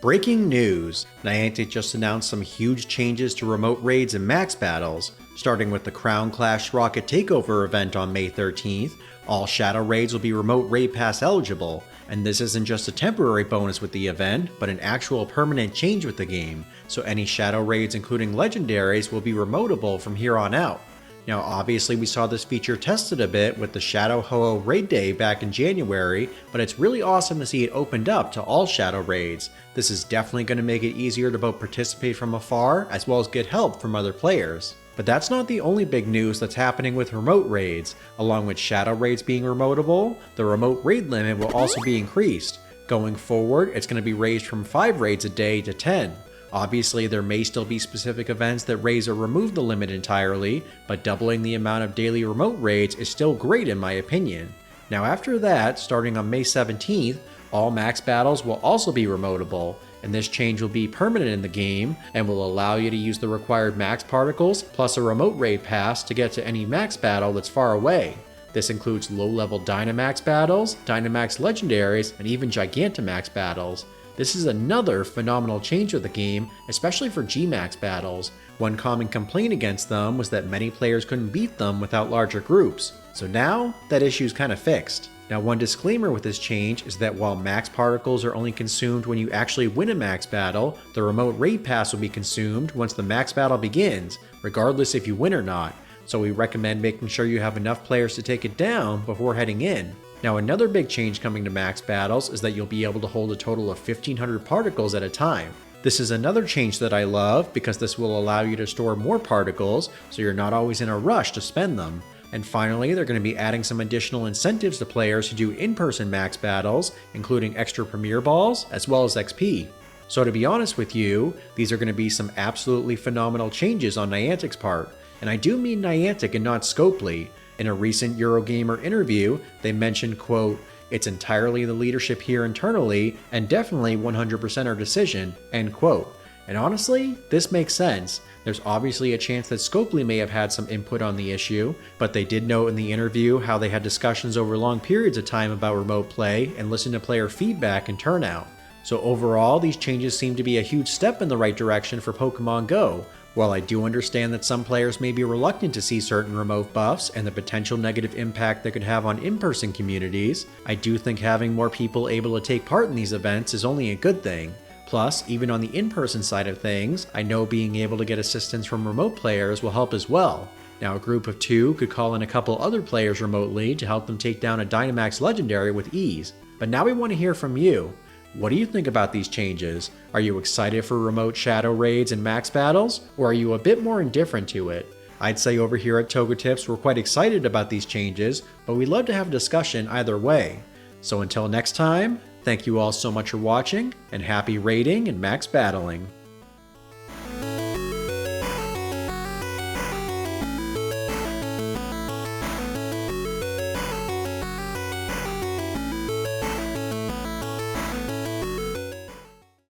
Breaking news! Niantic just announced some huge changes to remote raids and max battles. Starting with the Crown Clash Rocket Takeover event on May 13th, all Shadow Raids will be remote raid pass eligible, and this isn't just a temporary bonus with the event, but an actual permanent change with the game, so any Shadow Raids including Legendaries will be remotable from here on out. Now obviously we saw this feature tested a bit with the Shadow Ho-Oh Raid Day back in January, but it's really awesome to see it opened up to all Shadow Raids. This is definitely going to make it easier to both participate from afar as well as get help from other players. But that's not the only big news that's happening with remote raids. Along with Shadow Raids being remotable, the remote raid limit will also be increased. Going forward, it's going to be raised from 5 raids a day to 10. Obviously, there may still be specific events that raise or remove the limit entirely, but doubling the amount of daily remote raids is still great in my opinion. Now after that, starting on May 17th, all max battles will also be remotable, and this change will be permanent in the game and will allow you to use the required max particles plus a remote raid pass to get to any max battle that's far away. This includes low-level Dynamax battles, Dynamax legendaries, and even gigantamax battles. This is another phenomenal change of the game, especially for G-Max battles. One common complaint against them was that many players couldn't beat them without larger groups, so now that issue's kinda fixed. Now one disclaimer with this change is that while max particles are only consumed when you actually win a max battle, the remote raid pass will be consumed once the max battle begins, regardless if you win or not, so we recommend making sure you have enough players to take it down before heading in. Now another big change coming to max battles is that you'll be able to hold a total of 1500 particles at a time. This is another change that I love because this will allow you to store more particles so you're not always in a rush to spend them. And finally, they're going to be adding some additional incentives to players who do in-person max battles, including extra Premier Balls as well as XP. So to be honest with you, these are going to be some absolutely phenomenal changes on Niantic's part. And I do mean Niantic and not Scopely. In a recent Eurogamer interview, they mentioned, quote, "It's entirely the leadership here internally, and definitely 100% our decision," end quote. And honestly, this makes sense. There's obviously a chance that Scopely may have had some input on the issue, but they did note in the interview how they had discussions over long periods of time about remote play and listened to player feedback and turnout. So overall, these changes seem to be a huge step in the right direction for Pokemon Go. While I do understand that some players may be reluctant to see certain remote buffs and the potential negative impact they could have on in-person communities, I do think having more people able to take part in these events is only a good thing. Plus, even on the in-person side of things, I know being able to get assistance from remote players will help as well. Now a group of 2 could call in a couple other players remotely to help them take down a Dynamax legendary with ease. But now we want to hear from you. What do you think about these changes? Are you excited for remote Shadow Raids and max battles, or are you a bit more indifferent to it? I'd say over here at Togetips we're quite excited about these changes, but we'd love to have a discussion either way. So until next time, thank you all so much for watching, and happy raiding and max battling!